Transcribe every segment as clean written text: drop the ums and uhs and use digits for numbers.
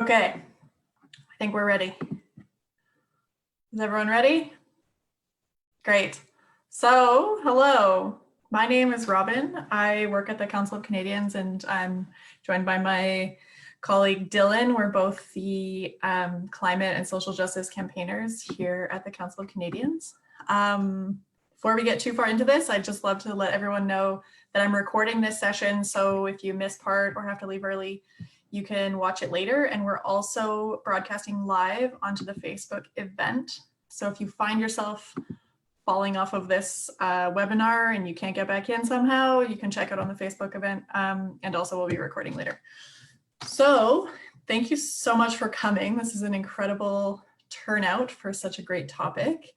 Okay, I think we're ready. Is everyone ready? Great. So, hello, my name is Robin. I work at the Council of Canadians and I'm joined by my colleague Dylan. We're both the climate and social justice campaigners here at the Council of Canadians. Before we get too far into this, I'd just love to let everyone know that I'm recording this session. So if you miss part or have to leave early, you can watch it later. And we're also broadcasting live onto the Facebook event. So if you find yourself falling off of this webinar and you can't get back in somehow, you can check out on the Facebook event. And also we'll be recording later. So thank you so much for coming. This is an incredible turnout for such a great topic.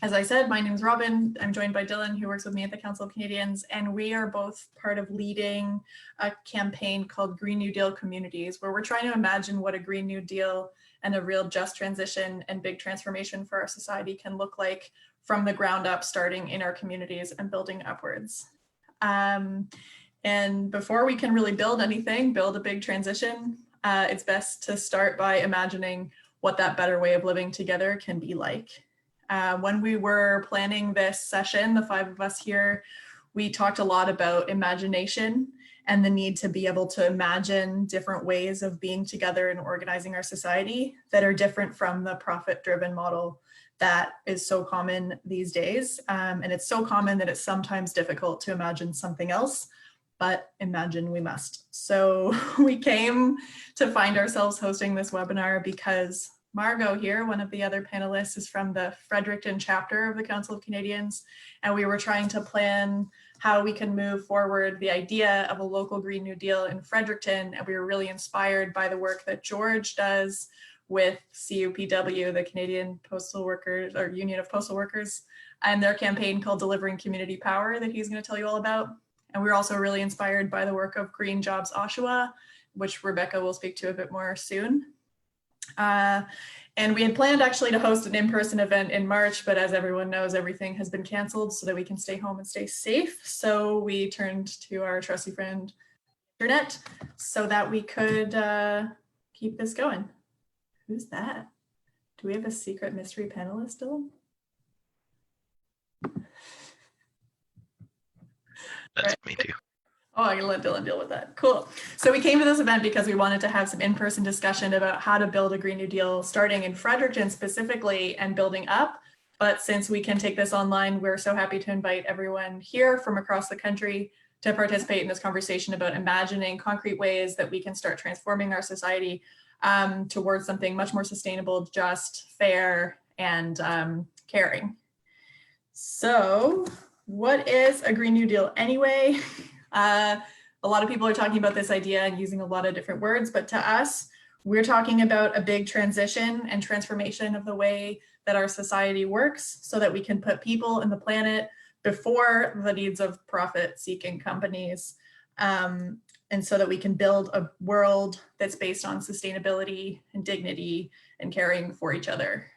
As I said, my name is Robin. I'm joined by Dylan, who works with me at the Council of Canadians, and we are both part of leading a campaign called Green New Deal Communities, where we're trying to imagine what a Green New Deal and a real just transition and big transformation for our society can look like from the ground up, starting in our communities and building upwards. And before we can really build anything, build a big transition, it's best to start by imagining what that better way of living together can be like. When we were planning this session, the five of us here, we talked a lot about imagination and the need to be able to imagine different ways of being together and organizing our society that are different from the profit-driven model that is so common these days. And it's so common that it's sometimes difficult to imagine something else, but imagine we must. So we came to find ourselves hosting this webinar because Margot here, one of the other panelists, is from the Fredericton chapter of the Council of Canadians, and we were trying to plan how we can move forward the idea of a local Green New Deal in Fredericton, and we were really inspired by the work that George does with CUPW, the Canadian Postal Workers, or Union of Postal Workers, and their campaign called Delivering Community Power that he's going to tell you all about. And we were also really inspired by the work of Green Jobs Oshawa, which Rebecca will speak to a bit more soon. And we had planned actually to host an in-person event in March, but as everyone knows, everything has been canceled so that we can stay home and stay safe. So we turned to our trusty friend, internet, so that we could keep this going. Who's that? Do we have a secret mystery panelist, Dylan? That's me too. Oh, I can let Dylan deal with that. Cool. So we came to this event because we wanted to have some in-person discussion about how to build a Green New Deal, starting in Fredericton specifically and building up. But since we can take this online, we're so happy to invite everyone here from across the country to participate in this conversation about imagining concrete ways that we can start transforming our society towards something much more sustainable, just, fair, and caring. So what is a Green New Deal anyway? A lot of people are talking about this idea and using a lot of different words, but to us, we're talking about a big transition and transformation of the way that our society works so that we can put people and the planet before the needs of profit-seeking companies, and so that we can build a world that's based on sustainability and dignity and caring for each other.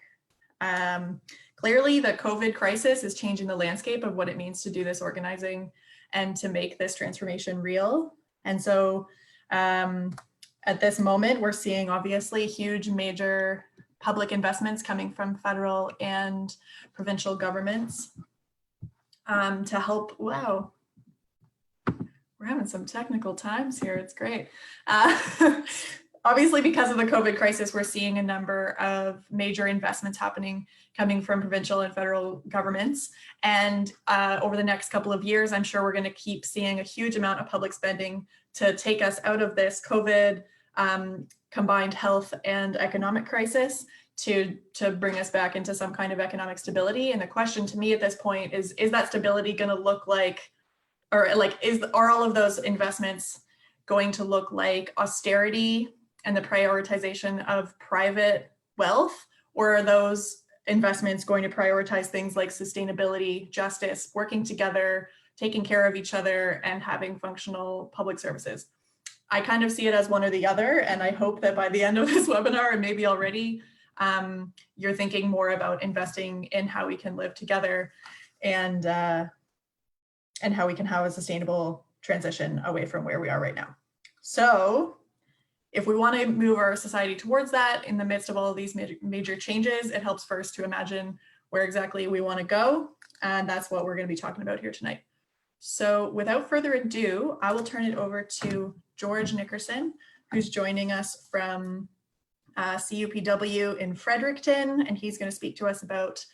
Clearly, the COVID crisis is changing the landscape of what it means to do this organizing and to make this transformation real. And so at this moment, we're seeing obviously huge major public investments coming from federal and provincial governments to help, wow, we're having some technical times here, it's great. Obviously, because of the COVID crisis, we're seeing a number of major investments coming from provincial and federal governments. And over the next couple of years, I'm sure we're going to keep seeing a huge amount of public spending to take us out of this COVID combined health and economic crisis to bring us back into some kind of economic stability. And the question to me at this point is that stability going to look like, or like, are all of those investments going to look like austerity and the prioritization of private wealth, or are those investments going to prioritize things like sustainability, justice, working together, taking care of each other, and having functional public services? I kind of see it as one or the other, and I hope that by the end of this webinar, and maybe already, you're thinking more about investing in how we can live together and how we can have a sustainable transition away from where we are right now. So if we want to move our society towards that in the midst of all of these major changes, it helps first to imagine where exactly we want to go. And that's what we're going to be talking about here tonight. So without further ado, I will turn it over to George Nickerson, who's joining us from CUPW in Fredericton, and he's going to speak to us about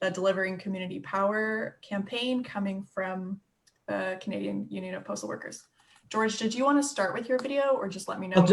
the Delivering Community Power campaign coming from the Canadian Union of Postal Workers. George, did you want to start with your video or just let me know?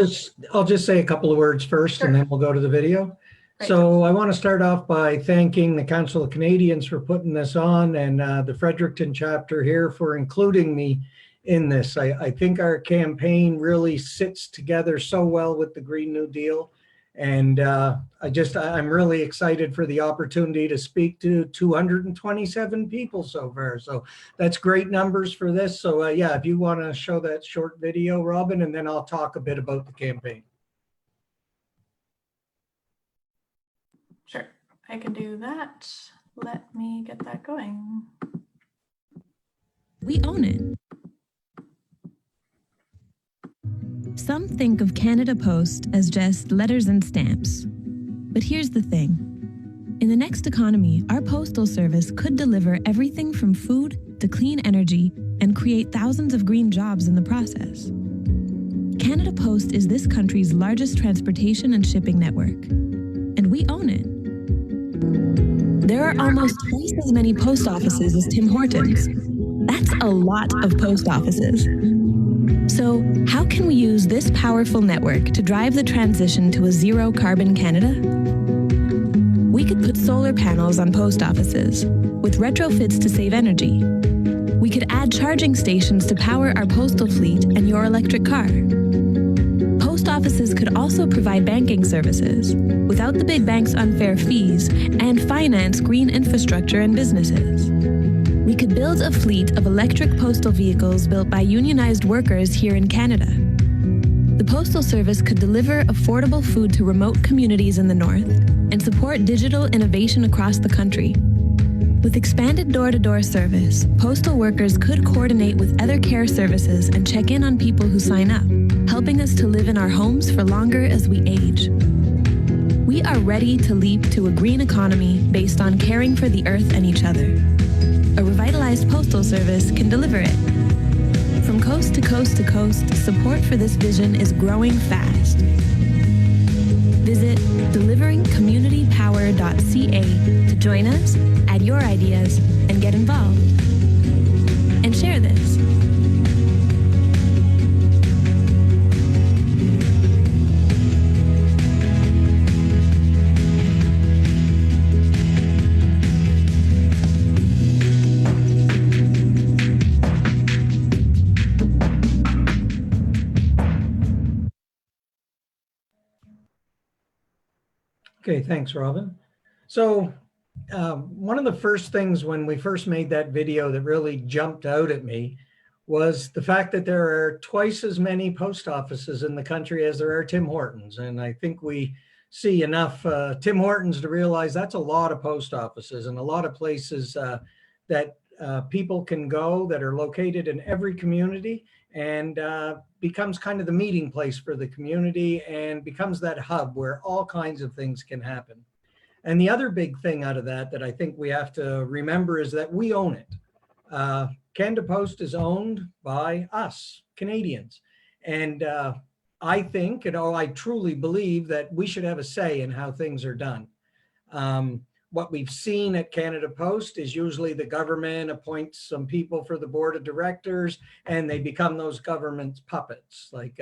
I'll just say a couple of words first, Sure. And then we'll go to the video. Great. So I want to start off by thanking the Council of Canadians for putting this on, and the Fredericton chapter here for including me in this. I think our campaign really sits together so well with the Green New Deal. And I'm really excited for the opportunity to speak to 227 people so far. So that's great numbers for this. So yeah, if you want to show that short video, Robin, and then I'll talk a bit about the campaign. Sure, I can do that. Let me get that going. We own it. Some think of Canada Post as just letters and stamps. But here's the thing. In the next economy, our postal service could deliver everything from food to clean energy and create thousands of green jobs in the process. Canada Post is this country's largest transportation and shipping network, and we own it. There are almost twice as many post offices as Tim Hortons. That's a lot of post offices. So, how can we use this powerful network to drive the transition to a zero carbon Canada? We could put solar panels on post offices with retrofits to save energy. We could add charging stations to power our postal fleet and your electric car. Post offices could also provide banking services without the big banks' unfair fees and finance green infrastructure and businesses. We could build a fleet of electric postal vehicles built by unionized workers here in Canada. The Postal Service could deliver affordable food to remote communities in the north and support digital innovation across the country. With expanded door-to-door service, postal workers could coordinate with other care services and check in on people who sign up, helping us to live in our homes for longer as we age. We are ready to leap to a green economy based on caring for the earth and each other. A revitalized postal service can deliver it. From coast to coast to coast, support for this vision is growing fast. Visit deliveringcommunitypower.ca to join us, add your ideas, and get involved. And share this. Okay, thanks, Robin. So one of the first things when we first made that video that really jumped out at me was the fact that there are twice as many post offices in the country as there are Tim Hortons. And I think we see enough Tim Hortons to realize that's a lot of post offices and a lot of places that people can go that are located in every community, and becomes kind of the meeting place for the community and becomes that hub where all kinds of things can happen. And the other big thing out of that I think we have to remember is that we own it. Canada Post is owned by us, Canadians. And I think, I truly believe that we should have a say in how things are done. What we've seen at Canada Post is usually the government appoints some people for the board of directors and they become those government's puppets. Like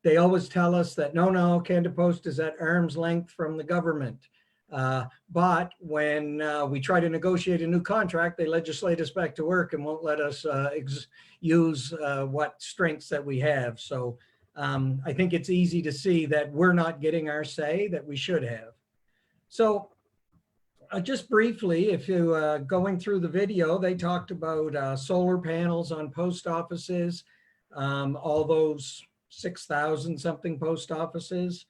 they always tell us that, no, Canada Post is at arm's length from the government. But when we try to negotiate a new contract, they legislate us back to work and won't let us use what strengths that we have. So I think it's easy to see that we're not getting our say that we should have. So just briefly, if you going through the video, they talked about solar panels on post offices, all those 6,000 something post offices,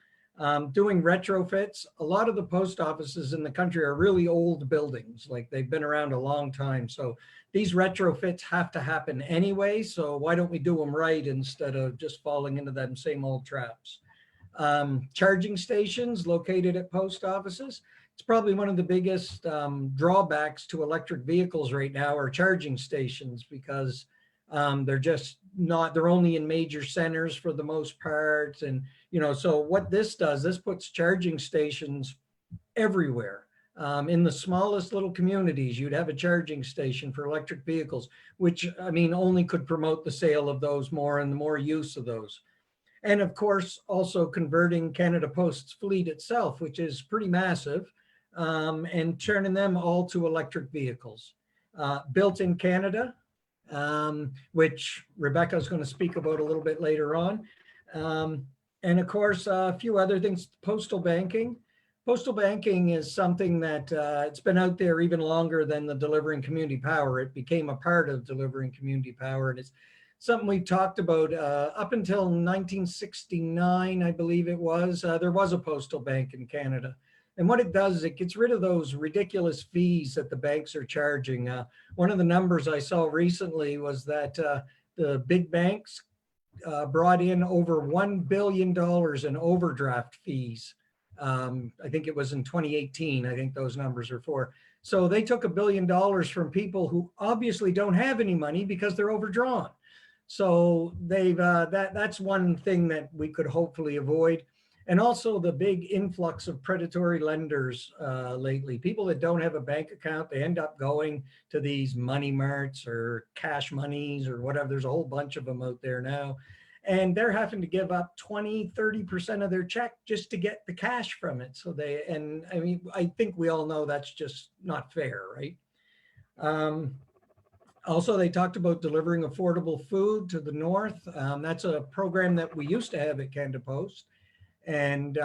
doing retrofits. A lot of the post offices in the country are really old buildings, like they've been around a long time. So these retrofits have to happen anyway. So why don't we do them right instead of just falling into them same old traps? Charging stations located at post offices. It's probably one of the biggest drawbacks to electric vehicles right now are charging stations, because they're just not, they're only in major centers for the most part. And, so what this does, this puts charging stations everywhere. In the smallest little communities, you'd have a charging station for electric vehicles, which only could promote the sale of those more and the more use of those. And of course, also converting Canada Post's fleet itself, which is pretty massive, and turning them all to electric vehicles. Built in Canada, which Rebecca is going to speak about a little bit later on. And of course, a few other things, postal banking. Postal banking is something that it's been out there even longer than the delivering community power. It became a part of delivering community power, and it's something we've talked about up until 1969, I believe it was. There was a postal bank in Canada. And what it does is it gets rid of those ridiculous fees that the banks are charging. One of the numbers I saw recently was that the big banks brought in over $1 billion in overdraft fees. I think it was in 2018, I think those numbers are for. So they took $1 billion from people who obviously don't have any money because they're overdrawn. So they've that's one thing that we could hopefully avoid. And also the big influx of predatory lenders lately. People that don't have a bank account, they end up going to these money marts or cash monies or whatever. There's a whole bunch of them out there now. And they're having to give up 20, 30% of their check just to get the cash from it. So I think we all know that's just not fair, right? Also, they talked about delivering affordable food to the north. That's a program that we used to have at Canada Post. And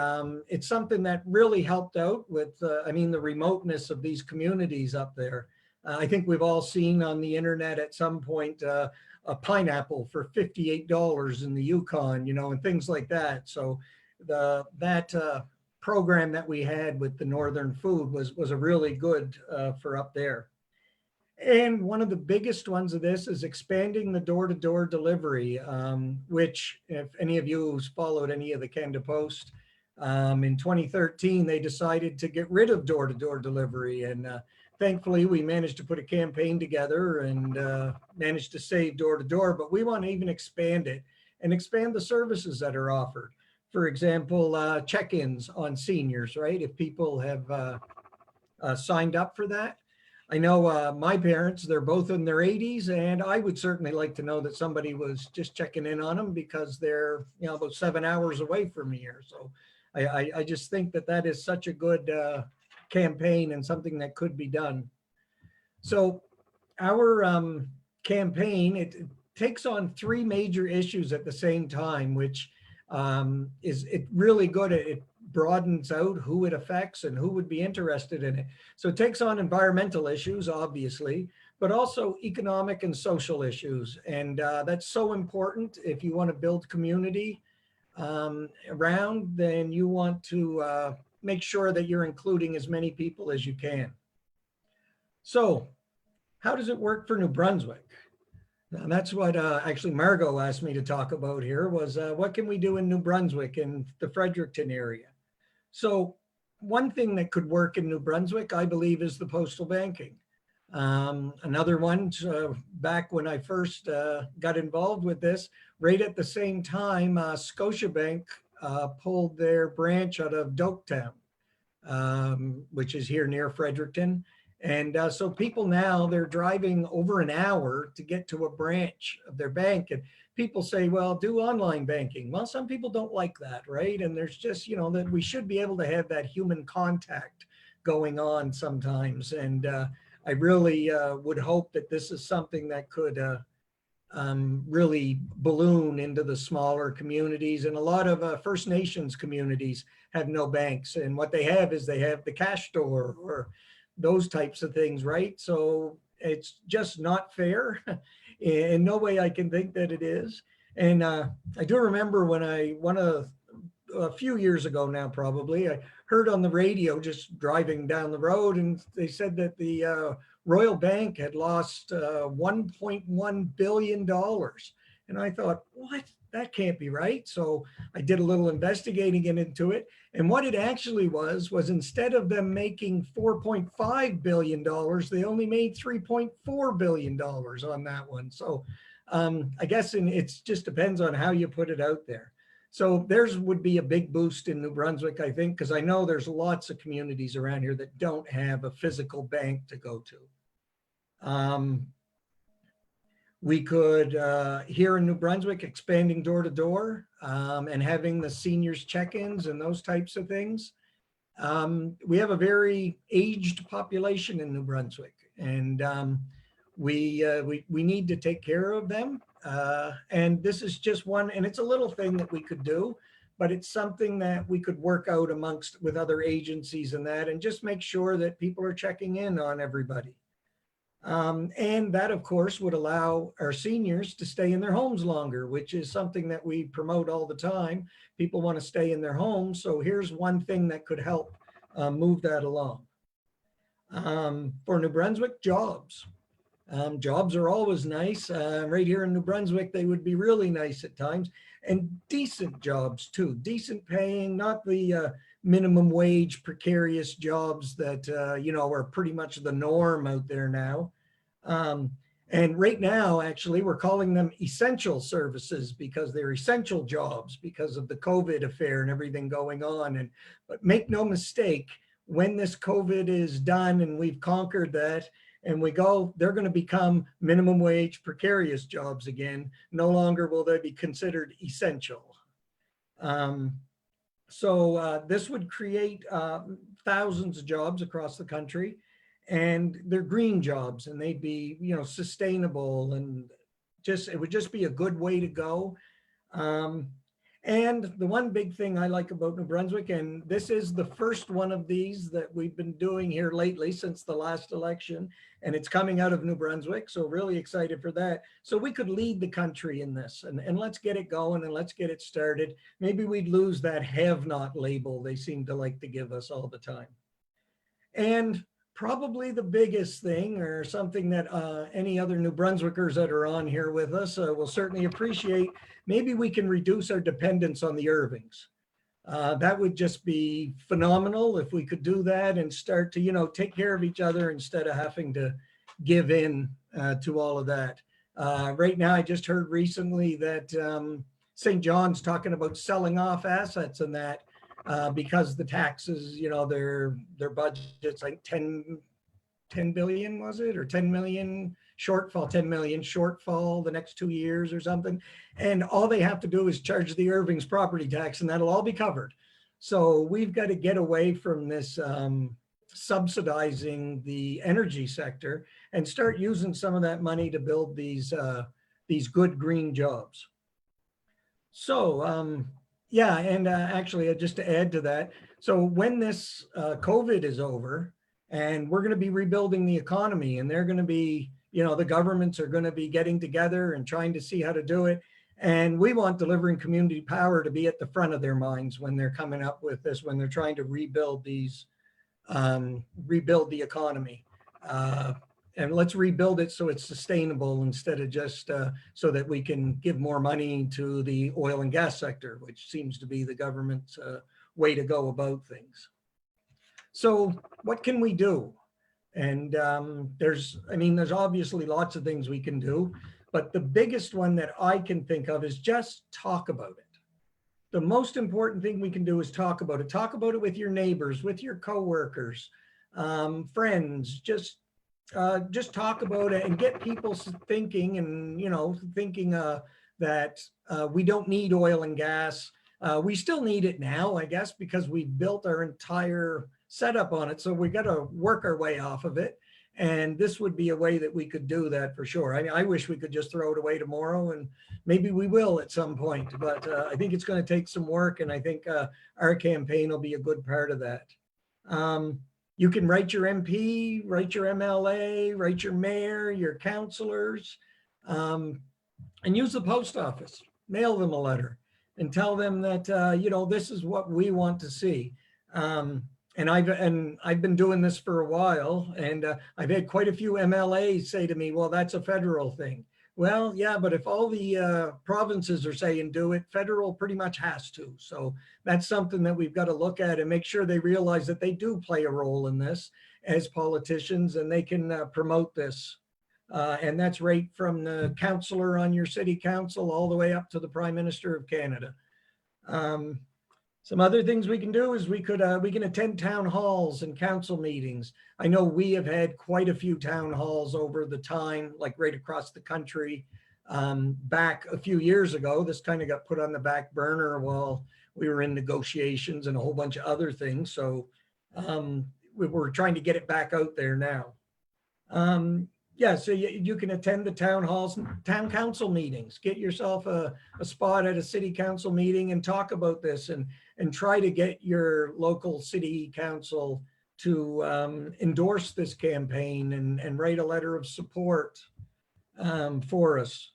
it's something that really helped out with, the remoteness of these communities up there. I think we've all seen on the internet at some point a pineapple for $58 in the Yukon, and things like that. So that program that we had with the Northern Food was a really good for up there. And one of the biggest ones of this is expanding the door-to-door delivery, which if any of you who's followed any of the Canada Post, in 2013, they decided to get rid of door-to-door delivery. And thankfully, we managed to put a campaign together and managed to save door-to-door, but we want to even expand it and expand the services that are offered. For example, check-ins on seniors, right? If people have signed up for that. I know my parents, they're both in their 80s, and I would certainly like to know that somebody was just checking in on them because they're about 7 hours away from me here. So I just think that is such a good campaign and something that could be done. So our campaign, it takes on three major issues at the same time, which is really good. It broadens out who it affects and who would be interested in it. So it takes on environmental issues, obviously, but also economic and social issues. And that's so important. If you want to build community around, then you want to make sure that you're including as many people as you can. So how does it work for New Brunswick? Now, that's what actually Margot asked me to talk about here was what can we do in New Brunswick in the Fredericton area? So one thing that could work in New Brunswick, I believe, is the postal banking. Another one, back when I first got involved with this, right at the same time, Scotiabank pulled their branch out of Doketown, which is here near Fredericton. And so people now, they're driving over an hour to get to a branch of their bank. And people say, well, do online banking. Well, some people don't like that, right? And there's just, that we should be able to have that human contact going on sometimes. And I really would hope that this is something that could really balloon into the smaller communities. And a lot of First Nations communities have no banks. And what they have is they have the cash store or those types of things, right? So it's just not fair. In no way I can think that it is. And I do remember when a few years ago now, probably, I heard on the radio just driving down the road, and they said that the Royal Bank had lost $1.1 billion. And I thought, what? that can't be right. So I did a little investigating into it. And what it actually was instead of them making $4.5 billion, they only made $3.4 billion on that one. So I guess it just depends on how you put it out there. So theirs would be a big boost in New Brunswick, I think, because I know there's lots of communities around here that don't have a physical bank to go to. We could, here in New Brunswick, expanding door to door and having the seniors check-ins and those types of things. We have a very aged population in New Brunswick, and we need to take care of them. And this is just one, and it's a little thing that we could do, but it's something that we could work out with other agencies and that, and just make sure that people are checking in on everybody. And that, of course, would allow our seniors to stay in their homes longer, which is something that we promote all the time. People want to stay in their homes. So here's one thing that could help move that along. For New Brunswick, jobs. Jobs are always nice. Right here in New Brunswick, they would be really nice at times, and decent jobs too, decent paying, not the minimum wage precarious jobs that, are pretty much the norm out there now. And right now, actually, we're calling them essential services because they're essential jobs because of the COVID affair and everything going on. But make no mistake, when this COVID is done and we've conquered that, and they're going to become minimum wage precarious jobs again. No longer will they be considered essential. So this would create thousands of jobs across the country, and they're green jobs, and they'd be, sustainable, and it would just be a good way to go. And the one big thing I like about New Brunswick, and this is the first one of these that we've been doing here lately since the last election, and it's coming out of New Brunswick, so really excited for that. So we could lead the country in this, and let's get it going and let's get it started. Maybe we'd lose that have-not label they seem to like to give us all the time. And probably the biggest thing, or something that any other New Brunswickers that are on here with us will certainly appreciate, maybe we can reduce our dependence on the Irvings. That would just be phenomenal if we could do that and start to, take care of each other instead of having to give in to all of that. Right now, I just heard recently that St. John's talking about selling off assets and that, because the taxes, their budget's like 10 billion, was it? Or 10 million shortfall, 10 million shortfall the next 2 years or something. And all they have to do is charge the Irving's property tax, and that'll all be covered. So we've got to get away from this subsidizing the energy sector and start using some of that money to build these good green jobs. So, yeah, and actually, just to add to that, so when this COVID is over, and we're going to be rebuilding the economy, and they're going to be, the governments are going to be getting together and trying to see how to do it. And we want delivering community power to be at the front of their minds when they're coming up with this, when they're trying to rebuild the economy. And let's rebuild it so it's sustainable instead of just so that we can give more money to the oil and gas sector, which seems to be the government's way to go about things. So what can we do? And there's obviously lots of things we can do, but the biggest one that I can think of is just talk about it. The most important thing we can do is talk about it. Talk about it with your neighbors, with your coworkers, friends. Just talk about it and get people thinking, and that we don't need oil and gas. We still need it now, I guess, because we've built our entire setup on it. So we got to work our way off of it. And this would be a way that we could do that for sure. I wish we could just throw it away tomorrow, and maybe we will at some point, but I think it's going to take some work. And I think our campaign will be a good part of that. You can write your MP, write your MLA, write your mayor, your councilors, and use the post office. Mail them a letter and tell them that, this is what we want to see. And I've been doing this for a while, and I've had quite a few MLAs say to me, well, that's a federal thing. Well, yeah, but if all the provinces are saying do it, federal pretty much has to. So that's something that we've got to look at and make sure they realize that they do play a role in this as politicians, and they can promote this. And that's right from the councillor on your city council all the way up to the Prime Minister of Canada. Some other things we can do is we can attend town halls and council meetings. I know we have had quite a few town halls over the time, like right across the country. Back a few years ago, this kind of got put on the back burner while we were in negotiations and a whole bunch of other things. So we're trying to get it back out there now. Yeah, so you can attend the town halls, town council meetings, get yourself a spot at a city council meeting and talk about this and try to get your local city council to endorse this campaign and write a letter of support for us.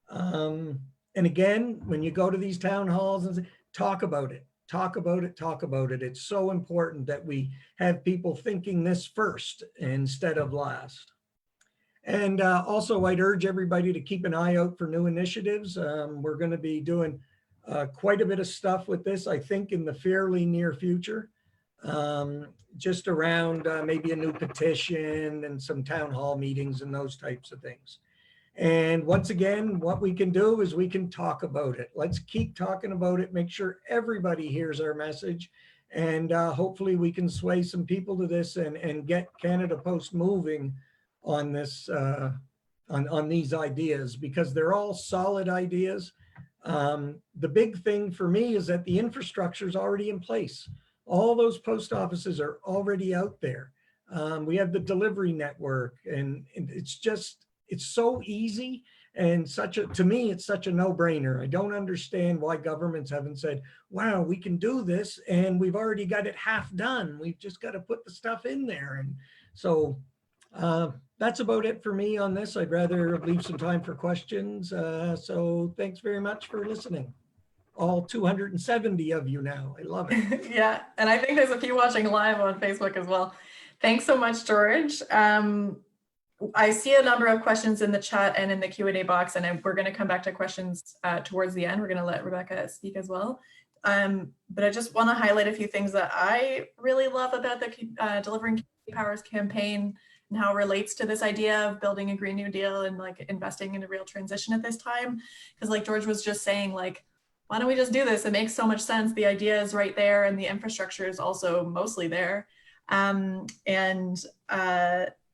And again, when you go to these town halls, talk about it, talk about it, talk about it. It's so important that we have people thinking this first instead of last. And also, I'd urge everybody to keep an eye out for new initiatives. We're going to be doing quite a bit of stuff with this, I think, in the fairly near future, just around maybe a new petition and some town hall meetings and those types of things. And once again, what we can do is we can talk about it. Let's keep talking about it, make sure everybody hears our message. And hopefully we can sway some people to this and get Canada Post moving on this, on these ideas, because they're all solid ideas. The big thing for me is that the infrastructure is already in place. All those post offices are already out there. We have the delivery network, and it's so easy and to me, it's such a no-brainer. I don't understand why governments haven't said, wow, we can do this and we've already got it half done. We've just got to put the stuff in there. And so that's about it for me on this. I'd rather leave some time for questions. So thanks very much for listening. All 270 of you now. I love it. Yeah, and I think there's a few watching live on Facebook as well. Thanks so much, George. I see a number of questions in the chat and in the Q&A box, and we're going to come back to questions towards the end. We're going to let Rebecca speak as well. But I just want to highlight a few things that I really love about the Delivering Community Powers campaign and how it relates to this idea of building a Green New Deal and like investing in a real transition at this time. Because like George was just saying, like, why don't we just do this? It makes so much sense. The idea is right there and the infrastructure is also mostly there.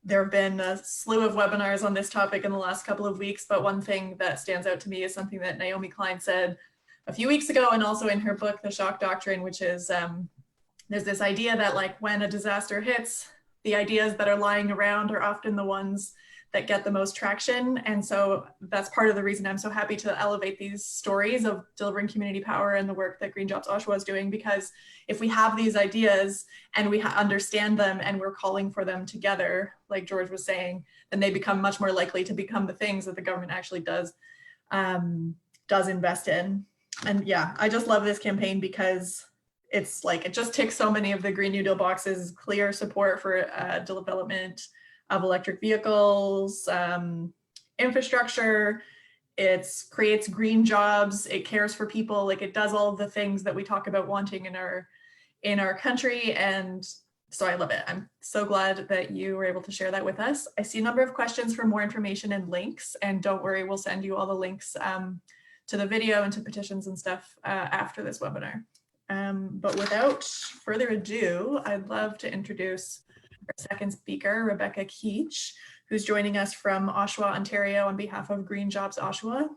There have been a slew of webinars on this topic in the last couple of weeks, but one thing that stands out to me is something that Naomi Klein said a few weeks ago, and also in her book, The Shock Doctrine, which is there's this idea that like when a disaster hits, the ideas that are lying around are often the ones that get the most traction. And so that's part of the reason I'm so happy to elevate these stories of delivering community power and the work that Green Jobs Oshawa is doing, because if we have these ideas and we understand them and we're calling for them together, like George was saying, then they become much more likely to become the things that the government actually does invest in. And yeah, I just love this campaign because it's like, it just ticks so many of the Green New Deal boxes: clear support for development of electric vehicles, infrastructure, it creates green jobs, it cares for people, like it does all of the things that we talk about wanting in our country. And so I love it. I'm so glad that you were able to share that with us. I see a number of questions for more information and links, and don't worry, we'll send you all the links to the video and to petitions and stuff after this webinar. But without further ado, I'd love to introduce our second speaker, Rebecca Keach, who's joining us from Oshawa, Ontario on behalf of Green Jobs Oshawa.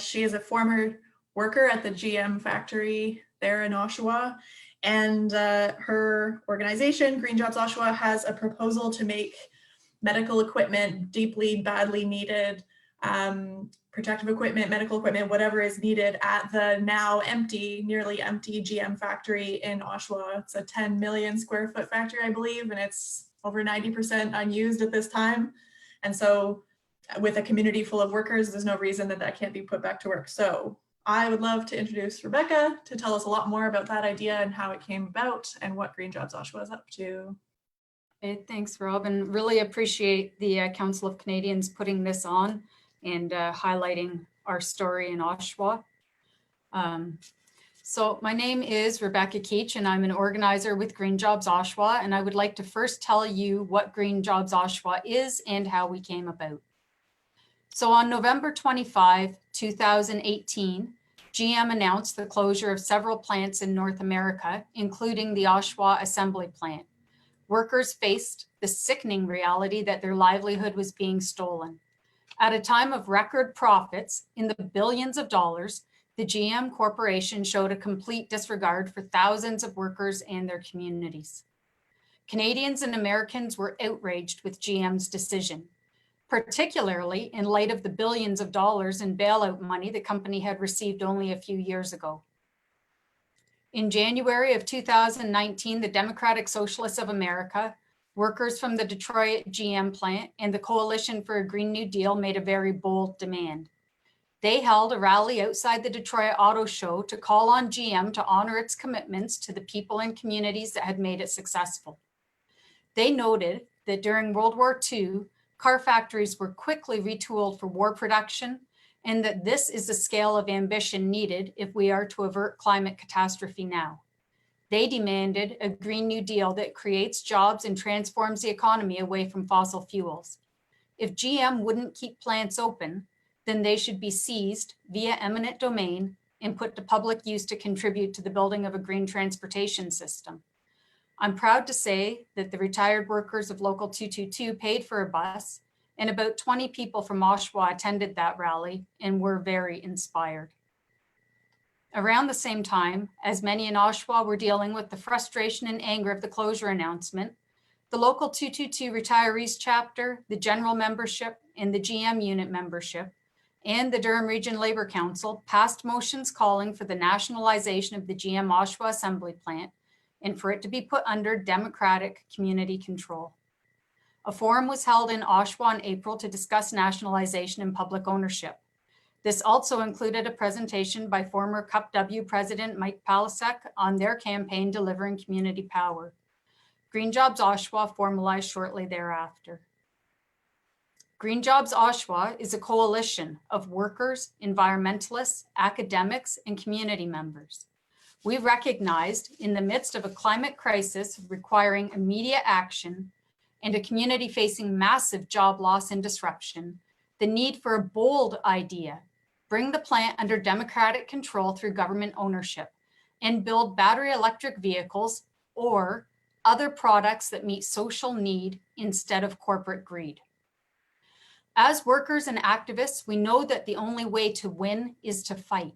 She is a former worker at the GM factory there in Oshawa, and her organization, Green Jobs Oshawa, has a proposal to make medical equipment, badly needed protective equipment, medical equipment, whatever is needed at the now nearly empty GM factory in Oshawa. It's a 10 million square foot factory, I believe, and it's over 90% unused at this time. And so with a community full of workers, there's no reason that can't be put back to work. So I would love to introduce Rebecca to tell us a lot more about that idea and how it came about and what Green Jobs Oshawa is up to. Okay, thanks, Rob, and really appreciate the Council of Canadians putting this on and highlighting our story in Oshawa. So my name is Rebecca Keach, and I'm an organizer with Green Jobs Oshawa, and I would like to first tell you what Green Jobs Oshawa is and how we came about. So on November 25, 2018, GM announced the closure of several plants in North America, including the Oshawa assembly plant. Workers faced the sickening reality that their livelihood was being stolen. At a time of record profits in the billions of dollars, the GM Corporation showed a complete disregard for thousands of workers and their communities. Canadians and Americans were outraged with GM's decision, particularly in light of the billions of dollars in bailout money the company had received only a few years ago. In January of 2019, the Democratic Socialists of America, workers from the Detroit GM plant, and the Coalition for a Green New Deal made a very bold demand. They held a rally outside the Detroit Auto Show to call on GM to honor its commitments to the people and communities that had made it successful. They noted that during World War II, car factories were quickly retooled for war production, and that this is the scale of ambition needed if we are to avert climate catastrophe now. They demanded a Green New Deal that creates jobs and transforms the economy away from fossil fuels. If GM wouldn't keep plants open, then they should be seized via eminent domain and put to public use to contribute to the building of a green transportation system. I'm proud to say that the retired workers of Local 222 paid for a bus, and about 20 people from Oshawa attended that rally and were very inspired. Around the same time, as many in Oshawa were dealing with the frustration and anger of the closure announcement, the Local 222 Retirees Chapter, the General Membership, and the GM Unit Membership, and the Durham Region Labour Council passed motions calling for the nationalization of the GM Oshawa Assembly Plant and for it to be put under democratic community control. A forum was held in Oshawa in April to discuss nationalization and public ownership. This also included a presentation by former Cup W President Mike Palasek on their campaign Delivering Community Power. Green Jobs Oshawa formalized shortly thereafter. Green Jobs Oshawa is a coalition of workers, environmentalists, academics, and community members. We recognized in the midst of a climate crisis requiring immediate action and a community facing massive job loss and disruption, the need for a bold idea: bring the plant under democratic control through government ownership and build battery electric vehicles or other products that meet social need instead of corporate greed. As workers and activists, we know that the only way to win is to fight.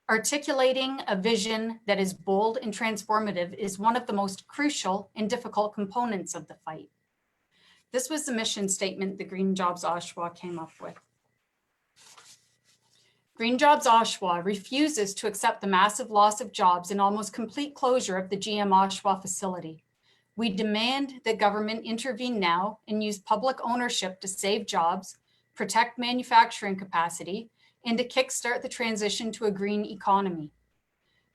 Articulating a vision that is bold and transformative is one of the most crucial and difficult components of the fight. This was the mission statement the Green Jobs Oshawa came up with. Green Jobs Oshawa refuses to accept the massive loss of jobs and almost complete closure of the GM Oshawa facility. We demand that government intervene now and use public ownership to save jobs, protect manufacturing capacity, and to kickstart the transition to a green economy.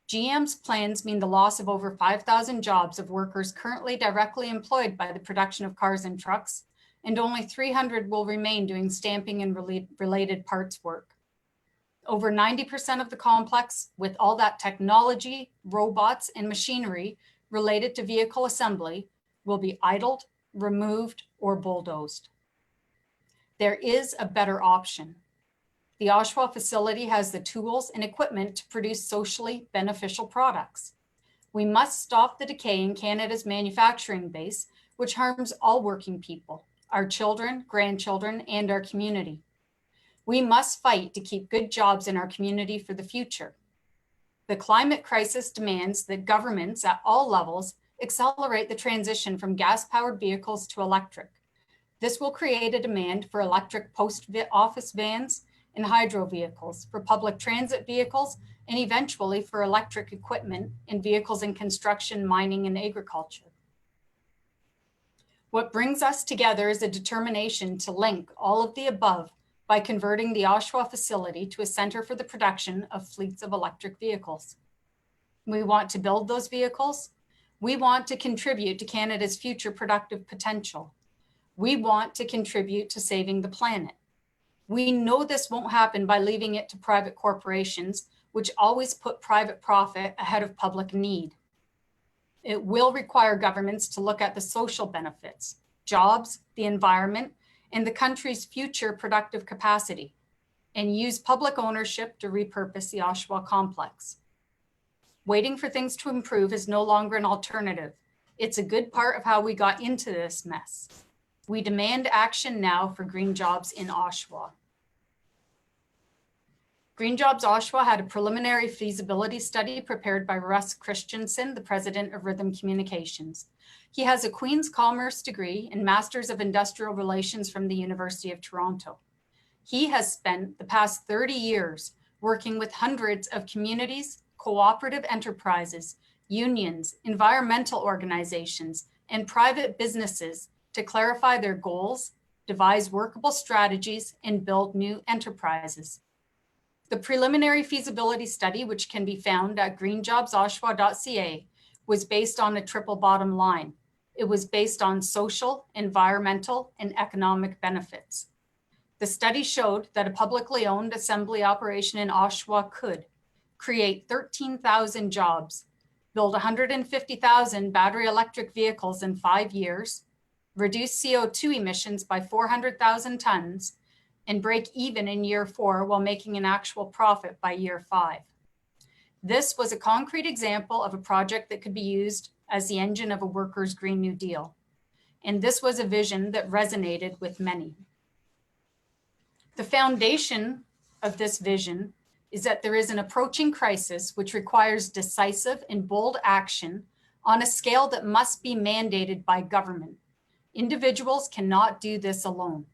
GM's plans mean the loss of over 5,000 jobs of workers currently directly employed by the production of cars and trucks, and only 300 will remain doing stamping and related parts work. Over 90% of the complex, with all that technology, robots, and machinery related to vehicle assembly, will be idled, removed, or bulldozed. There is a better option. The Oshawa facility has the tools and equipment to produce socially beneficial products. We must stop the decay in Canada's manufacturing base, which harms all working people, our children, grandchildren, and our community. We must fight to keep good jobs in our community for the future. The climate crisis demands that governments at all levels accelerate the transition from gas-powered vehicles to electric. This will create a demand for electric post-office vans and hydro vehicles, for public transit vehicles, and eventually for electric equipment and vehicles in construction, mining, and agriculture. What brings us together is a determination to link all of the above by converting the Oshawa facility to a center for the production of fleets of electric vehicles. We want to build those vehicles. We want to contribute to Canada's future productive potential. We want to contribute to saving the planet. We know this won't happen by leaving it to private corporations, which always put private profit ahead of public need. It will require governments to look at the social benefits, jobs, the environment, and the country's future productive capacity, and use public ownership to repurpose the Oshawa complex. Waiting for things to improve is no longer an alternative. It's a good part of how we got into this mess. We demand action now for green jobs in Oshawa. Green Jobs Oshawa had a preliminary feasibility study prepared by Russ Christensen, the president of Rhythm Communications. He has a Queen's Commerce degree and Masters of Industrial Relations from the University of Toronto. He has spent the past 30 years working with hundreds of communities, cooperative enterprises, unions, environmental organizations, and private businesses to clarify their goals, devise workable strategies, and build new enterprises. The preliminary feasibility study, which can be found at greenjobsoshawa.ca, was based on a triple bottom line. It was based on social, environmental, and economic benefits. The study showed that a publicly owned assembly operation in Oshawa could create 13,000 jobs, build 150,000 battery electric vehicles in 5 years, reduce CO2 emissions by 400,000 tons, and break even in year 4 while making an actual profit by year 5. This was a concrete example of a project that could be used as the engine of a workers' Green New Deal. And this was a vision that resonated with many. The foundation of this vision is that there is an approaching crisis which requires decisive and bold action on a scale that must be mandated by government. Individuals cannot do this alone.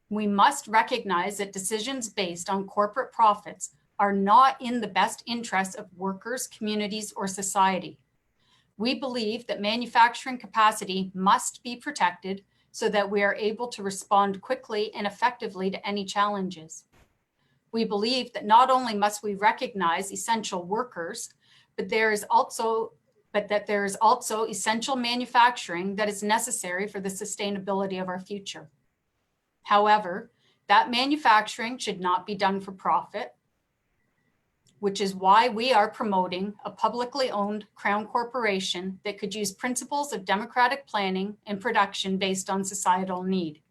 We must recognize that decisions based on corporate profits are not in the best interests of workers, communities, or society. We believe that manufacturing capacity must be protected so that we are able to respond quickly and effectively to any challenges. We believe that not only must we recognize essential workers, but that there is also essential manufacturing that is necessary for the sustainability of our future. However, that manufacturing should not be done for profit, which is why we are promoting a publicly owned Crown corporation that could use principles of democratic planning and production based on societal need.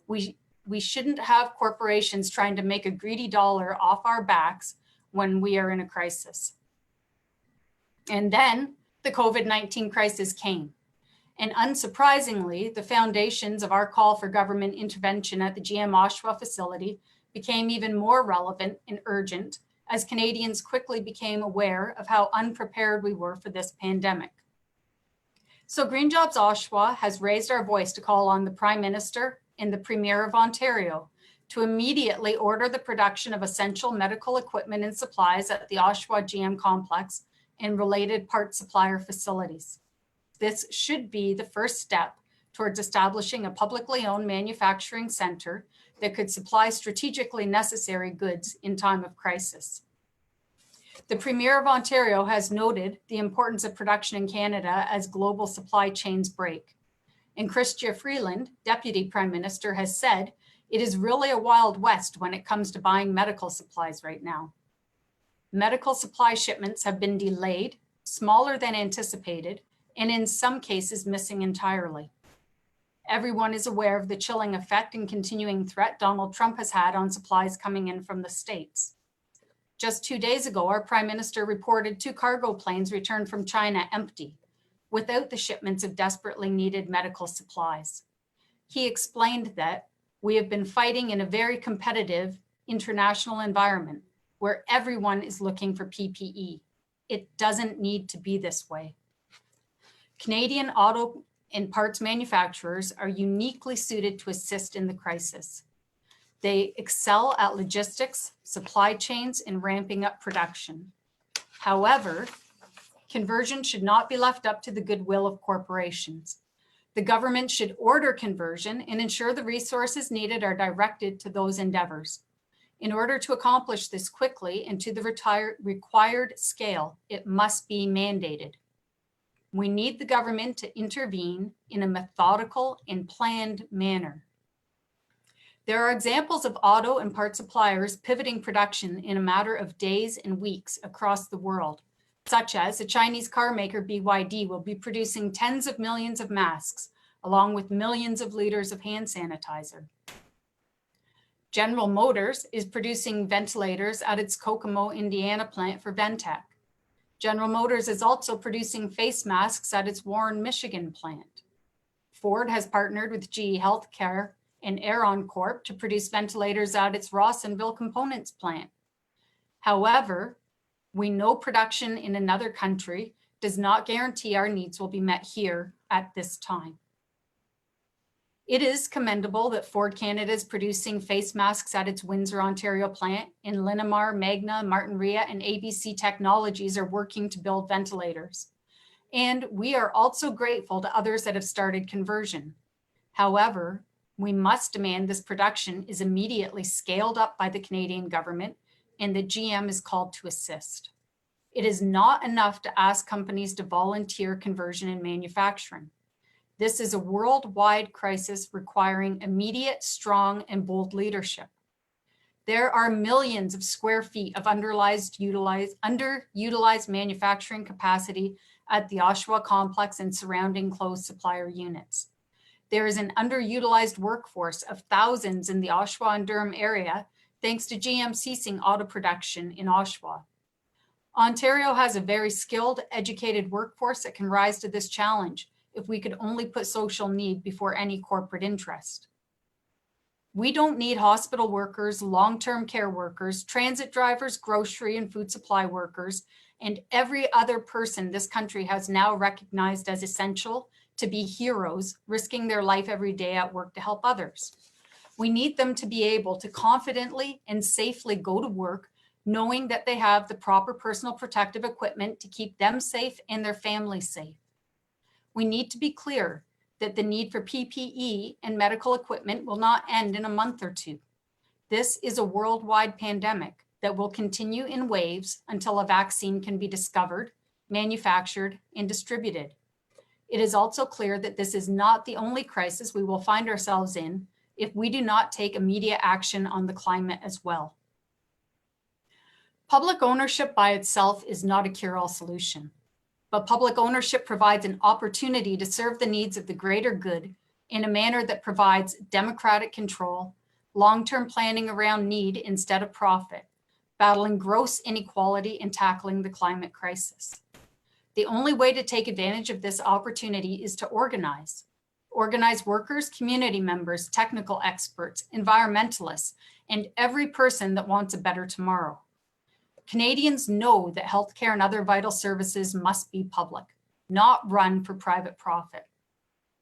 We shouldn't have corporations trying to make a greedy dollar off our backs when we are in a crisis. And then the COVID-19 crisis came. And unsurprisingly, the foundations of our call for government intervention at the GM Oshawa facility became even more relevant and urgent as Canadians quickly became aware of how unprepared we were for this pandemic. So Green Jobs Oshawa has raised our voice to call on the Prime Minister and the Premier of Ontario to immediately order the production of essential medical equipment and supplies at the Oshawa GM complex and related part supplier facilities. This should be the first step towards establishing a publicly owned manufacturing center that could supply strategically necessary goods in time of crisis. The Premier of Ontario has noted the importance of production in Canada as global supply chains break. And Chrystia Freeland, Deputy Prime Minister, has said it is really a wild west when it comes to buying medical supplies right now. Medical supply shipments have been delayed, smaller than anticipated, and in some cases missing entirely. Everyone is aware of the chilling effect and continuing threat Donald Trump has had on supplies coming in from the States. Just 2 days ago, our Prime Minister reported 2 cargo planes returned from China empty, without the shipments of desperately needed medical supplies. He explained that we have been fighting in a very competitive international environment where everyone is looking for PPE. It doesn't need to be this way. Canadian auto and parts manufacturers are uniquely suited to assist in the crisis. They excel at logistics, supply chains, and ramping up production. However, conversion should not be left up to the goodwill of corporations. The government should order conversion and ensure the resources needed are directed to those endeavors. In order to accomplish this quickly and to the required scale, it must be mandated. We need the government to intervene in a methodical and planned manner. There are examples of auto and part suppliers pivoting production in a matter of days and weeks across the world, such as a Chinese car maker BYD will be producing tens of millions of masks, along with millions of liters of hand sanitizer. General Motors is producing ventilators at its Kokomo, Indiana plant for Ventec. General Motors is also producing face masks at its Warren, Michigan plant. Ford has partnered with GE Healthcare and Aeron Corp to produce ventilators at its Rawsonville components plant. However, we know production in another country does not guarantee our needs will be met here at this time. It is commendable that Ford Canada is producing face masks at its Windsor, Ontario plant, and Linamar, Magna, Martin Rea, and ABC Technologies are working to build ventilators. And we are also grateful to others that have started conversion. However, we must demand this production is immediately scaled up by the Canadian government and that GM is called to assist. It is not enough to ask companies to volunteer conversion in manufacturing. This is a worldwide crisis requiring immediate, strong, and bold leadership. There are millions of square feet of underutilized manufacturing capacity at the Oshawa complex and surrounding closed supplier units. There is an underutilized workforce of thousands in the Oshawa and Durham area, thanks to GM ceasing auto production in Oshawa. Ontario has a very skilled, educated workforce that can rise to this challenge if we could only put social need before any corporate interest. We don't need hospital workers, long-term care workers, transit drivers, grocery and food supply workers, and every other person this country has now recognized as essential to be heroes, risking their life every day at work to help others. We need them to be able to confidently and safely go to work, knowing that they have the proper personal protective equipment to keep them safe and their families safe. We need to be clear that the need for PPE and medical equipment will not end in a month or two. This is a worldwide pandemic that will continue in waves until a vaccine can be discovered, manufactured, and distributed. It is also clear that this is not the only crisis we will find ourselves in if we do not take immediate action on the climate as well. Public ownership by itself is not a cure-all solution, but public ownership provides an opportunity to serve the needs of the greater good in a manner that provides democratic control, long-term planning around need instead of profit, battling gross inequality and tackling the climate crisis. The only way to take advantage of this opportunity is to organize. Organize workers, community members, technical experts, environmentalists, and every person that wants a better tomorrow. Canadians know that healthcare and other vital services must be public, not run for private profit.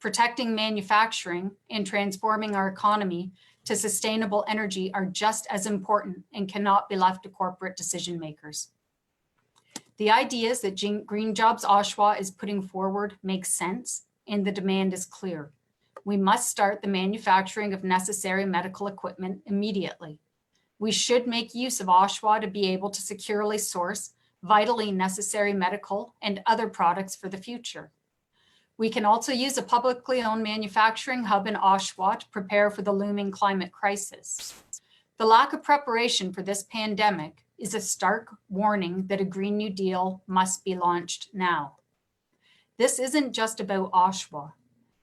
Protecting manufacturing and transforming our economy to sustainable energy are just as important and cannot be left to corporate decision makers. The ideas that Green Jobs Oshawa is putting forward make sense, and the demand is clear. We must start the manufacturing of necessary medical equipment immediately. We should make use of Oshawa to be able to securely source vitally necessary medical and other products for the future. We can also use a publicly owned manufacturing hub in Oshawa to prepare for the looming climate crisis. The lack of preparation for this pandemic is a stark warning that a Green New Deal must be launched now. This isn't just about Oshawa.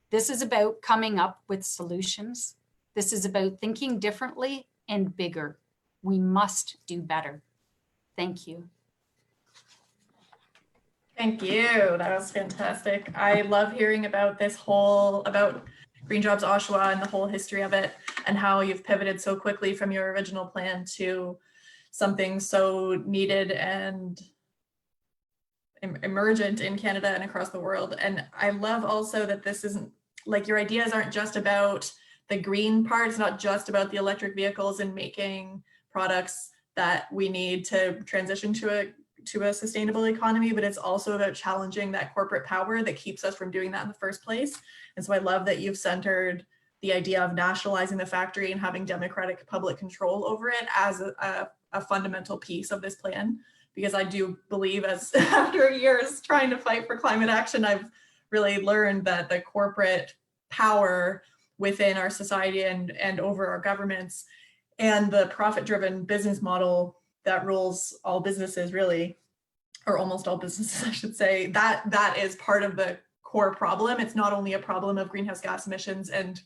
This is about coming up with solutions. This is about thinking differently and bigger. We must do better. Thank you. Thank you. That was fantastic. I love hearing about about Green Jobs Oshawa and the whole history of it and how you've pivoted so quickly from your original plan to something so needed and emergent in Canada and across the world. And I love also that this isn't like your ideas aren't just about the green part. It's not just about the electric vehicles and making products that we need to transition to a sustainable economy, but it's also about challenging that corporate power that keeps us from doing that in the first place. And so I love that you've centered the idea of nationalizing the factory and having democratic public control over it as a fundamental piece of this plan, because I do believe, as after years trying to fight for climate action, I've really learned that the corporate power within our society and over our governments and the profit-driven business model that rules all businesses, really, or almost all businesses, I should say, that is part of the core problem. It's not only a problem of greenhouse gas emissions and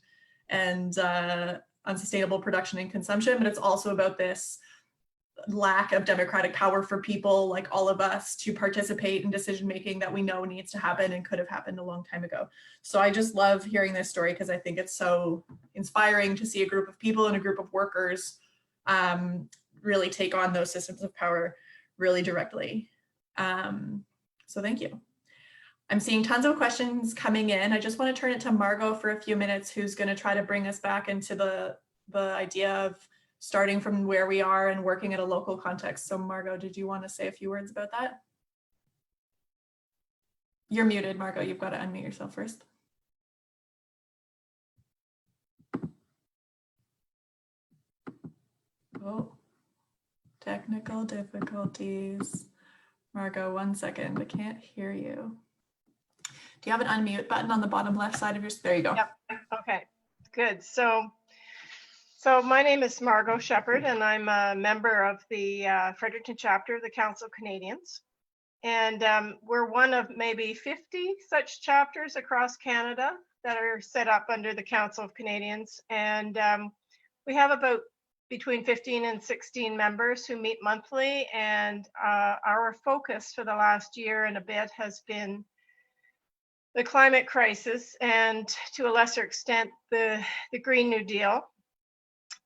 unsustainable production and consumption, but it's also about this lack of democratic power for people like all of us to participate in decision making that we know needs to happen and could have happened a long time ago. So I just love hearing this story because I think it's so inspiring to see a group of people and a group of workers really take on those systems of power really directly. So thank you. I'm seeing tons of questions coming in. I just want to turn it to Margot for a few minutes, who's going to try to bring us back into the idea of starting from where we are and working at a local context. So Margot, did you want to say a few words about that? You're muted, Margot. You've got to unmute yourself first. Oh, technical difficulties. Margot, 1 second. I can't hear you. Do you have an unmute button on the bottom left side of your, there you go. Yep. Okay, good. So my name is Margot Shepherd, and I'm a member of the Fredericton chapter of the Council of Canadians. And we're one of maybe 50 such chapters across Canada that are set up under the Council of Canadians. And we have about between 15 and 16 members who meet monthly. And our focus for the last year and a bit has been the climate crisis and, to a lesser extent, the Green New Deal.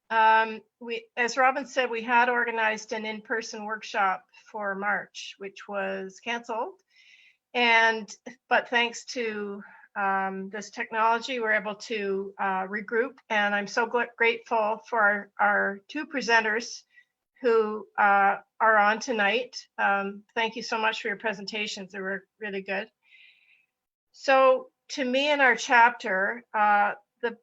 As Robin said, we had organized an in-person workshop for March, which was canceled. But thanks to this technology, we're able to regroup. And I'm so grateful for our two presenters who are on tonight. Thank you so much for your presentations. They were really good. So to me and our chapter, the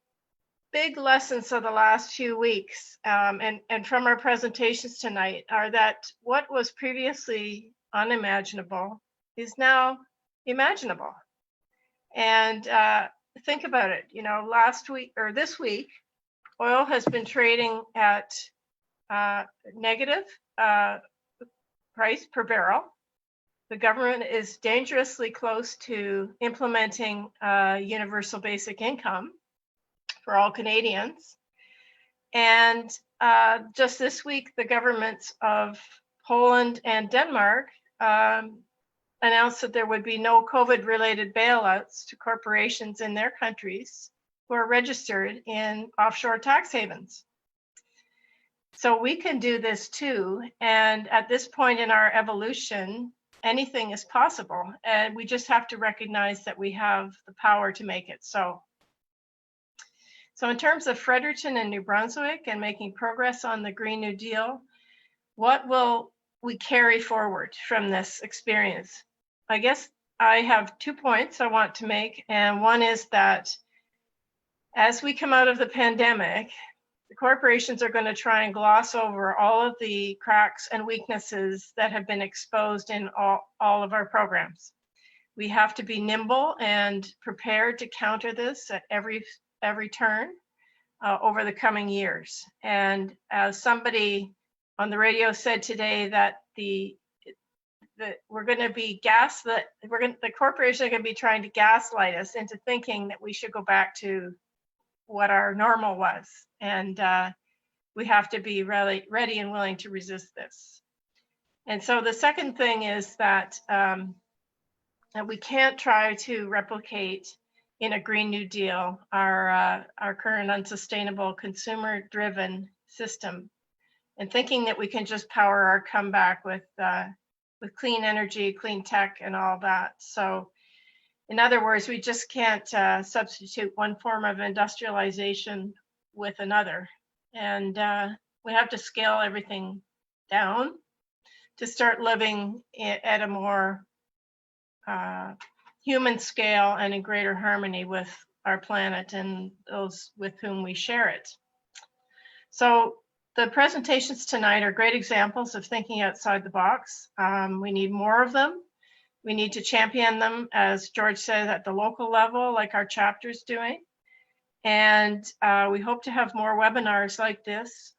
big lessons of the last few weeks and from our presentations tonight are that what was previously unimaginable is now imaginable. And think about it, you know, last week or this week, oil has been trading at negative price per barrel. The government is dangerously close to implementing universal basic income for all Canadians. And just this week, the governments of Poland and Denmark announced that there would be no COVID-related bailouts to corporations in their countries who are registered in offshore tax havens. So we can do this too. And at this point in our evolution, anything is possible, and we just have to recognize that we have the power to make it so. So in terms of Fredericton and New Brunswick and making progress on the Green New Deal, what will we carry forward from this experience? I guess I have 2 points I want to make, and one is that as we come out of the pandemic, the corporations are going to try and gloss over all of the cracks and weaknesses that have been exposed in all of our programs. We have to be nimble and prepared to counter this at every turn over the coming years. And as somebody on the radio said today, that we're going to be the corporations are going to be trying to gaslight us into thinking that we should go back to what our normal was. And we have to be really ready and willing to resist this. And so the second thing is that we can't try to replicate in a Green New Deal our current unsustainable consumer-driven system, and thinking that we can just power our comeback with clean energy, clean tech, and all that. So in other words, we just can't substitute one form of industrialization with another. And we have to scale everything down to start living at a more human scale and in greater harmony with our planet and those with whom we share it. So the presentations tonight are great examples of thinking outside the box. We need more of them. We need to champion them, as George said, at the local level, like our chapter's doing. And we hope to have more webinars like this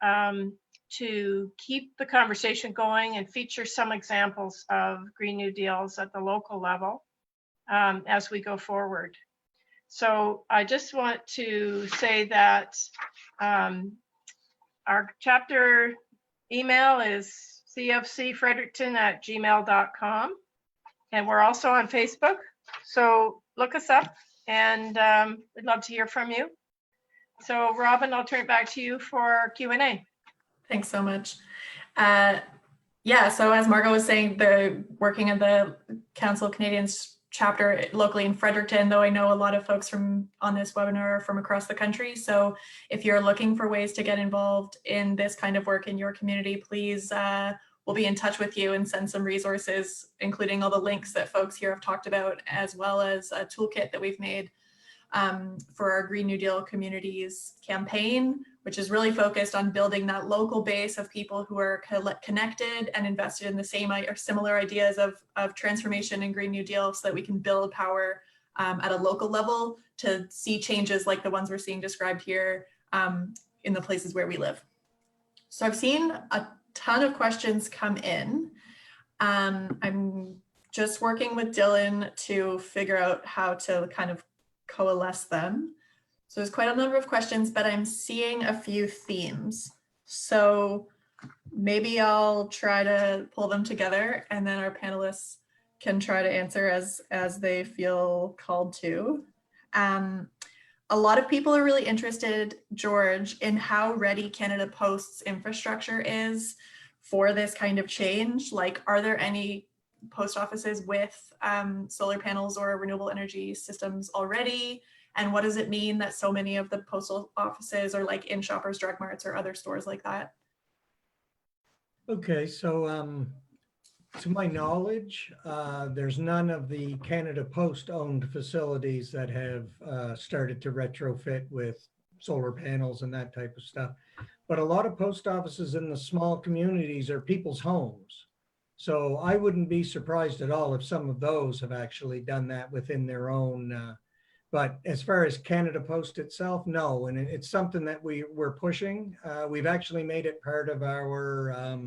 to keep the conversation going and feature some examples of Green New Deals at the local level as we go forward. So I just want to say that our chapter email is cfcfredericton@gmail.com. And we're also on Facebook. So look us up, and we'd love to hear from you. So Robin, I'll turn it back to you for Q&A. Thanks so much. Yeah, so as Margot was saying, the working at the Council of Canadians chapter locally in Fredericton, though I know a lot of folks from on this webinar are from across the country. So if you're looking for ways to get involved in this kind of work in your community, please, we'll be in touch with you and send some resources, including all the links that folks here have talked about, as well as a toolkit that we've made for our Green New Deal Communities campaign, which is really focused on building that local base of people who are connected and invested in the same or similar ideas of transformation and Green New Deal, so that we can build power at a local level to see changes like the ones we're seeing described here in the places where we live. So I've seen a ton of questions come in. I'm just working with Dylan to figure out how to kind of coalesce them. So there's quite a number of questions, but I'm seeing a few themes. So maybe I'll try to pull them together, and then our panelists can try to answer as they feel called to. A lot of people are really interested, George, in how ready Canada Post's infrastructure is for this kind of change. Like, are there any post offices with solar panels or renewable energy systems already? And what does it mean that so many of the postal offices are like in Shoppers Drug Marts or other stores like that? Okay, so to my knowledge, there's none of the Canada Post owned facilities that have started to retrofit with solar panels and that type of stuff. But a lot of post offices in the small communities are people's homes. So I wouldn't be surprised at all if some of those have actually done that within their own. But as far as Canada Post itself, no. And it's something that we're pushing. We've actually made it part of our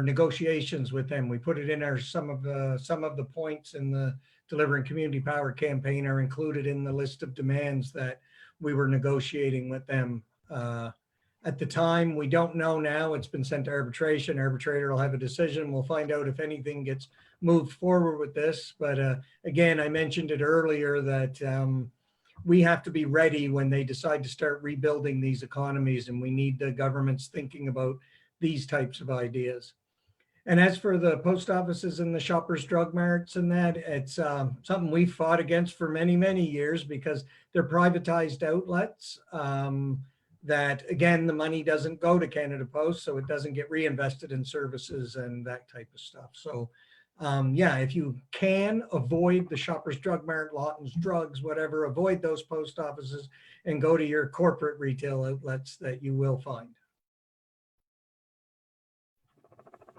negotiations with them. We put it in some of the points in the Delivering Community Power campaign are included in the list of demands that we were negotiating with them. At the time, we don't know now. It's been sent to arbitration. Arbitrator will have a decision. We'll find out if anything gets moved forward with this. But again, I mentioned it earlier that we have to be ready when they decide to start rebuilding these economies, and we need the governments thinking about these types of ideas. And as for the post offices and the Shoppers Drug Marts and that, it's something we've fought against for many, many years because they're privatized outlets. That again, the money doesn't go to Canada Post, so it doesn't get reinvested in services and that type of stuff. So yeah, if you can avoid the Shoppers Drug Mart, Lawton's Drugs, whatever, avoid those post offices and go to your corporate retail outlets that you will find.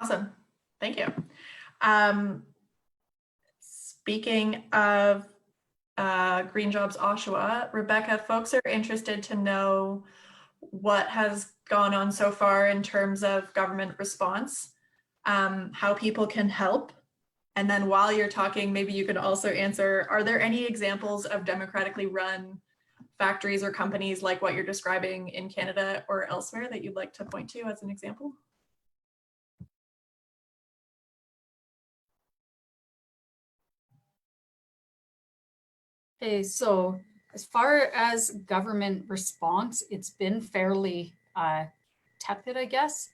Awesome, thank you. Speaking of Green Jobs Oshawa, Rebecca, folks are interested to know what has gone on so far in terms of government response, how people can help. And then while you're talking, maybe you can also answer, are there any examples of democratically run factories or companies like what you're describing in Canada or elsewhere that you'd like to point to as an example? Okay, so as far as government response, it's been fairly tepid, I guess.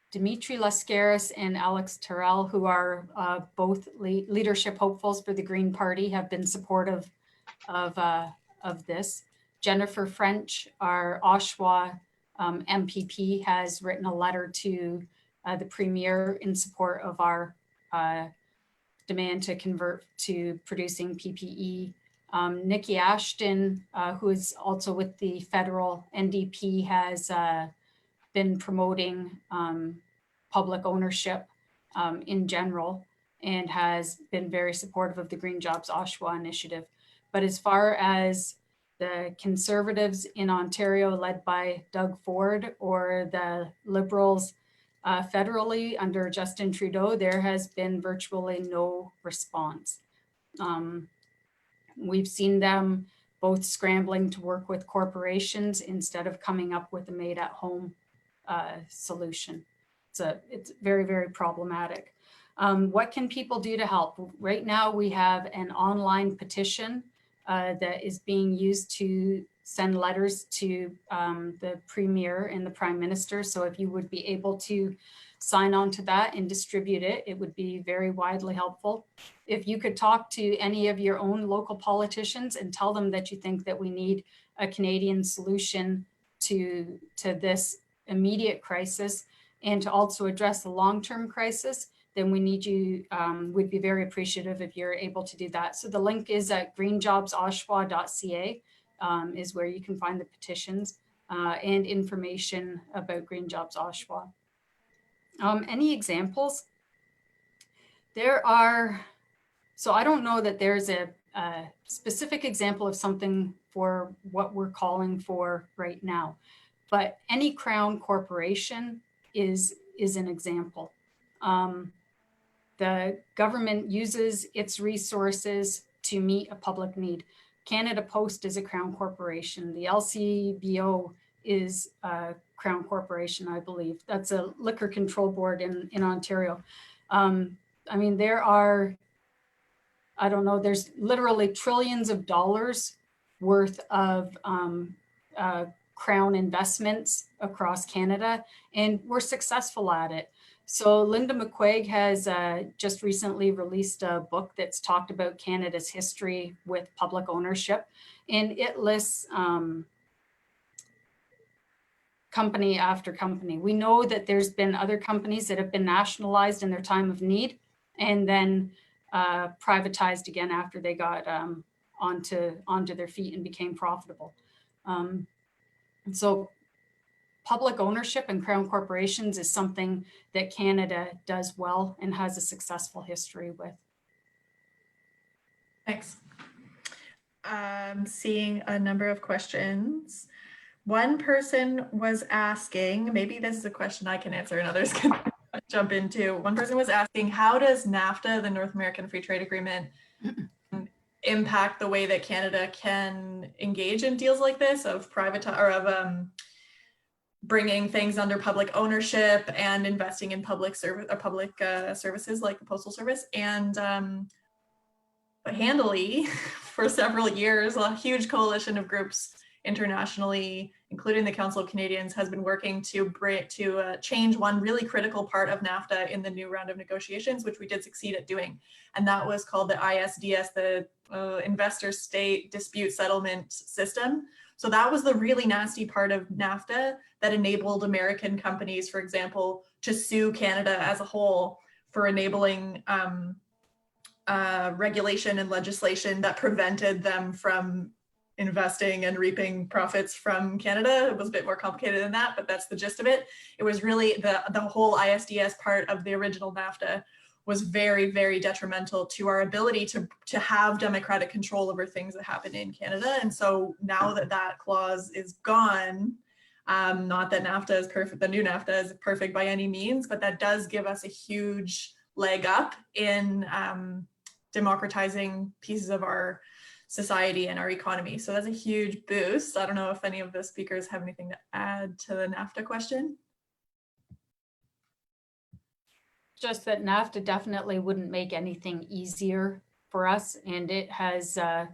Dimitri Lascaris and Alex Terrell, who are both leadership hopefuls for the Green Party, have been supportive of this. Jennifer French, our Oshawa MPP, has written a letter to the Premier in support of our demand to convert to producing PPE Nikki Ashton, who is also with the federal NDP, has been promoting public ownership in general and has been very supportive of the Green Jobs Oshawa initiative. But as far as the Conservatives in Ontario, led by Doug Ford, or the Liberals federally under Justin Trudeau, there has been virtually no response. We've seen them both scrambling to work with corporations instead of coming up with a made-at-home solution. It's very, very problematic. What can people do to help? Right now, we have an online petition that is being used to send letters to the Premier and the Prime Minister. So if you would be able to sign on to that and distribute it, it would be very widely helpful. If you could talk to any of your own local politicians and tell them that you think that we need a Canadian solution to this immediate crisis and to also address the long-term crisis, then we need you, we'd be very appreciative if you're able to do that. So the link is at greenjobsoshawa.ca is where you can find the petitions and information about Green Jobs Oshawa. Any examples? There are, so I don't know that there's a specific example of something for what we're calling for right now, but any Crown corporation is an example. The government uses its resources to meet a public need. Canada Post is a Crown corporation. The LCBO is a Crown corporation, I believe. That's a liquor control board in Ontario. I mean, there are, I don't know, there's literally trillions of dollars worth of Crown investments across Canada, and we're successful at it. So Linda McQuaig has just recently released a book that's talked about Canada's history with public ownership, and it lists company after company. We know that there's been other companies that have been nationalized in their time of need and then privatized again after they got onto their feet and became profitable. So public ownership and Crown corporations is something that Canada does well and has a successful history with. Thanks. I'm seeing a number of questions. One person was asking, maybe this is a question I can answer and others can jump into. One person was asking, how does NAFTA, the North American Free Trade Agreement, impact the way that Canada can engage in deals like this of bringing things under public ownership and investing in public services like the Postal Service? And handily, for several years, a huge coalition of groups internationally, including the Council of Canadians, has been working to change one really critical part of NAFTA in the new round of negotiations, which we did succeed at doing. And that was called the ISDS, the Investor State Dispute Settlement System. So that was the really nasty part of NAFTA that enabled American companies, for example, to sue Canada as a whole for enabling regulation and legislation that prevented them from investing and reaping profits from Canada. It was a bit more complicated than that, but that's the gist of it. It was really the whole ISDS part of the original NAFTA was very, very detrimental to our ability to have democratic control over things that happen in Canada. And so now that that clause is gone, not that NAFTA is perfect, the new NAFTA is perfect by any means, but that does give us a huge leg up in democratizing pieces of our society and our economy. So that's a huge boost. I don't know if any of the speakers have anything to add to the NAFTA question. Just that NAFTA definitely wouldn't make anything easier for us. And it has, I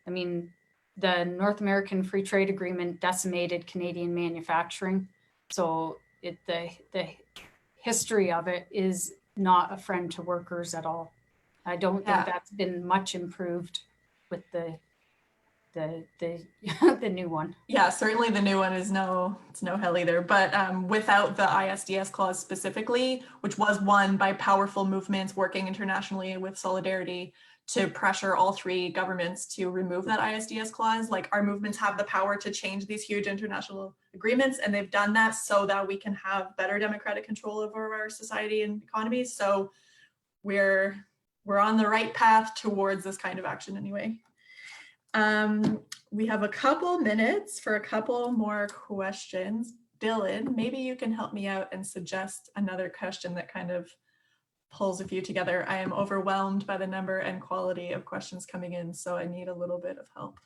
mean, the North American Free Trade Agreement decimated Canadian manufacturing. So the history of it is not a friend to workers at all. I don't think that's been much improved with the new one. Yeah, certainly the new one is it's no hell either. But without the ISDS clause specifically, which was won by powerful movements working internationally with solidarity to pressure all three governments to remove that ISDS clause. Like, our movements have the power to change these huge international agreements, and they've done that so that we can have better democratic control over our society and economies. So we're on the right path towards this kind of action anyway. We have a couple minutes for a couple more questions. Dylan, maybe you can help me out and suggest another question that kind of pulls a few together. I am overwhelmed by the number and quality of questions coming in, so I need a little bit of help.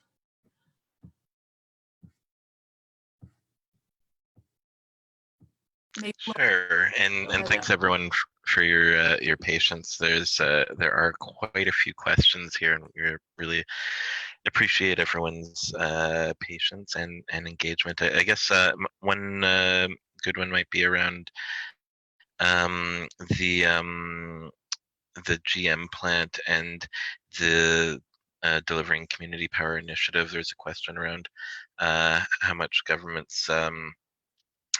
Maybe Sure, and thanks everyone for your patience. There are quite a few questions here, and we really appreciate everyone's patience and engagement. I guess one good one might be around the GM plant and the delivering community power initiative. There's a question around how much governments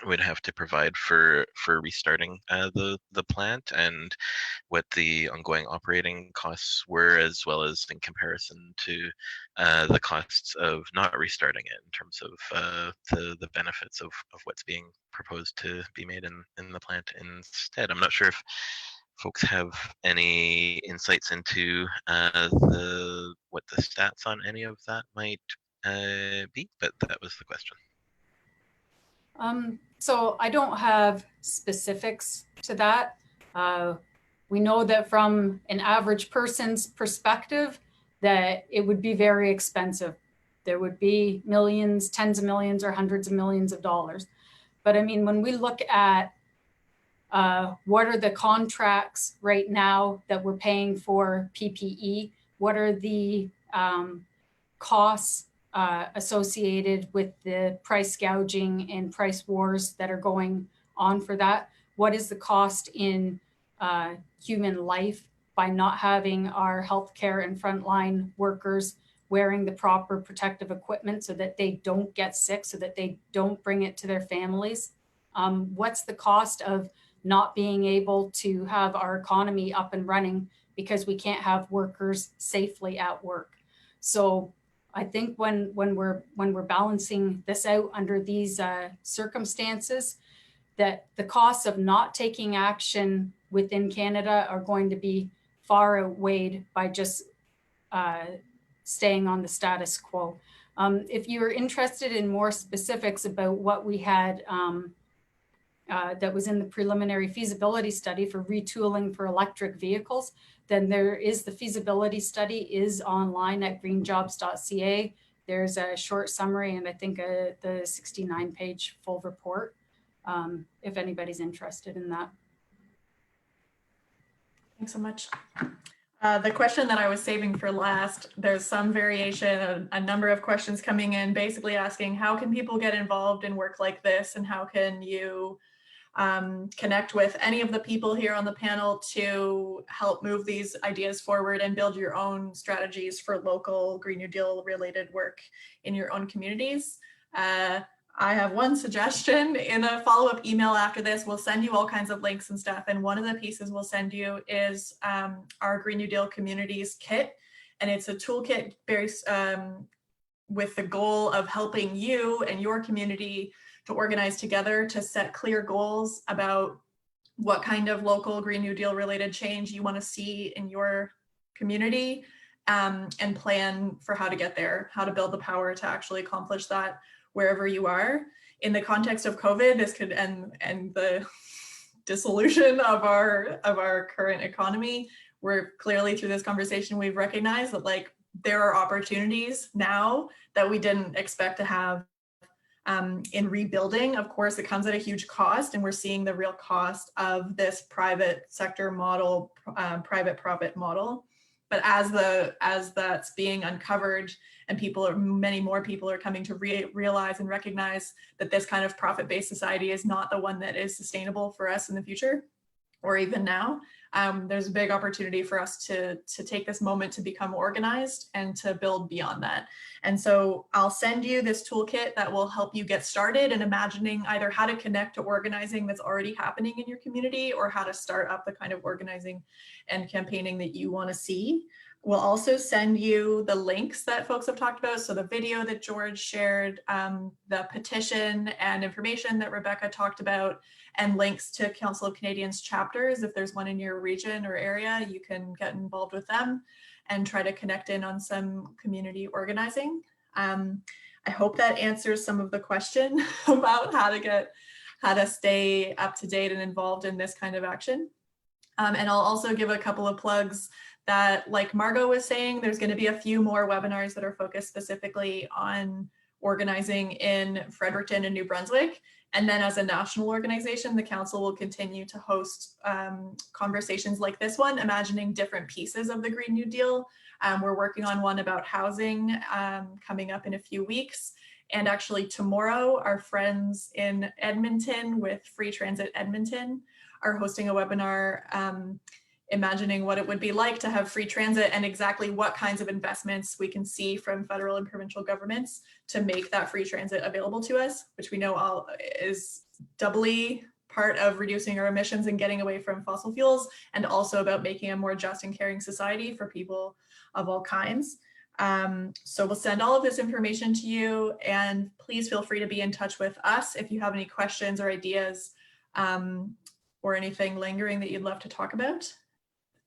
would have to provide for restarting the plant, and what the ongoing operating costs were, as well as in comparison to the costs of not restarting it, in terms of the benefits of what's being proposed to be made in the plant instead. I'm not sure if folks have any insights into what the stats on any of that might be, but that was the question. So I don't have specifics to that. We know that from an average person's perspective, that it would be very expensive. There would be millions, tens of millions, or hundreds of millions of dollars. But I mean, when we look at what are the contracts right now that we're paying for PPE, what are the costs associated with the price gouging and price wars that are going on for that? What is the cost in human life by not having our healthcare and frontline workers wearing the proper protective equipment so that they don't get sick, so that they don't bring it to their families? What's the cost of not being able to have our economy up and running because we can't have workers safely at work? So I think when we're balancing this out under these circumstances, that the costs of not taking action within Canada are going to be far outweighed by just staying on the status quo. If you're interested in more specifics about what we had that was in the preliminary feasibility study for retooling for electric vehicles, then there is the feasibility study is online at greenjobs.ca. There's a short summary and I think the 69-page full report, if anybody's interested in that. Thanks so much. The question that I was saving for last, there's some variation, a number of questions coming in basically asking how can people get involved in work like this, and how can you connect with any of the people here on the panel to help move these ideas forward and build your own strategies for local Green New Deal related work in your own communities. I have one suggestion. In a follow-up email after this, we'll send you all kinds of links and stuff. And one of the pieces we'll send you is our Green New Deal Communities Kit. And it's a toolkit with the goal of helping you and your community to organize together to set clear goals about what kind of local Green New Deal related change you want to see in your community, and plan for how to get there, how to build the power to actually accomplish that wherever you are. In the context of COVID, this could end the dissolution of our current economy. We're clearly, through this conversation, we've recognized that like there are opportunities now that we didn't expect to have in rebuilding. Of course, it comes at a huge cost, and we're seeing the real cost of this private sector model, private profit model. But as that's being uncovered, and many more people are coming to realize and recognize that this kind of profit-based society is not the one that is sustainable for us in the future, or even now, there's a big opportunity for us to take this moment to become organized and to build beyond that. And so I'll send you this toolkit that will help you get started in imagining either how to connect to organizing that's already happening in your community, or how to start up the kind of organizing and campaigning that you want to see. We'll also send you the links that folks have talked about. So the video that George shared, the petition and information that Rebecca talked about, and links to Council of Canadians chapters. If there's one in your region or area, you can get involved with them and try to connect in on some community organizing. I hope that answers some of the question about how to stay up to date and involved in this kind of action. And I'll also give a couple of plugs that, like Margot was saying, there's going to be a few more webinars that are focused specifically on organizing in Fredericton and New Brunswick. And then as a national organization, the council will continue to host conversations like this one, imagining different pieces of the Green New Deal. We're working on one about housing coming up in a few weeks. And actually tomorrow, our friends in Edmonton with Free Transit Edmonton are hosting a webinar imagining what it would be like to have free transit and exactly what kinds of investments we can see from federal and provincial governments to make that free transit available to us, which we know all is doubly part of reducing our emissions and getting away from fossil fuels, and also about making a more just and caring society for people of all kinds. So we'll send all of this information to you, and please feel free to be in touch with us if you have any questions or ideas or anything lingering that you'd love to talk about.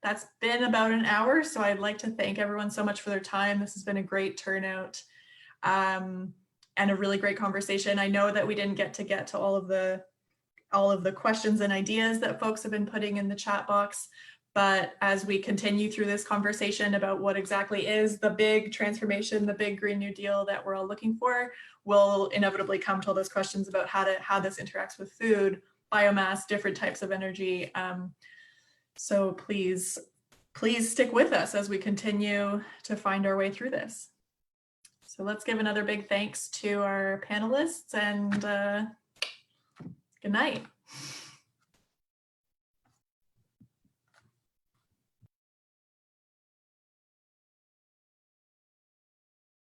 That's been about an hour, so I'd like to thank everyone so much for their time. This has been a great turnout and a really great conversation. I know that we didn't get to all of the questions and ideas that folks have been putting in the chat box, but as we continue through this conversation about what exactly is the big transformation, the big Green New Deal that we're all looking for, we'll inevitably come to all those questions about how this interacts with food, biomass, different types of energy. So please stick with us as we continue to find our way through this. So let's give another big thanks to our panelists, and good night.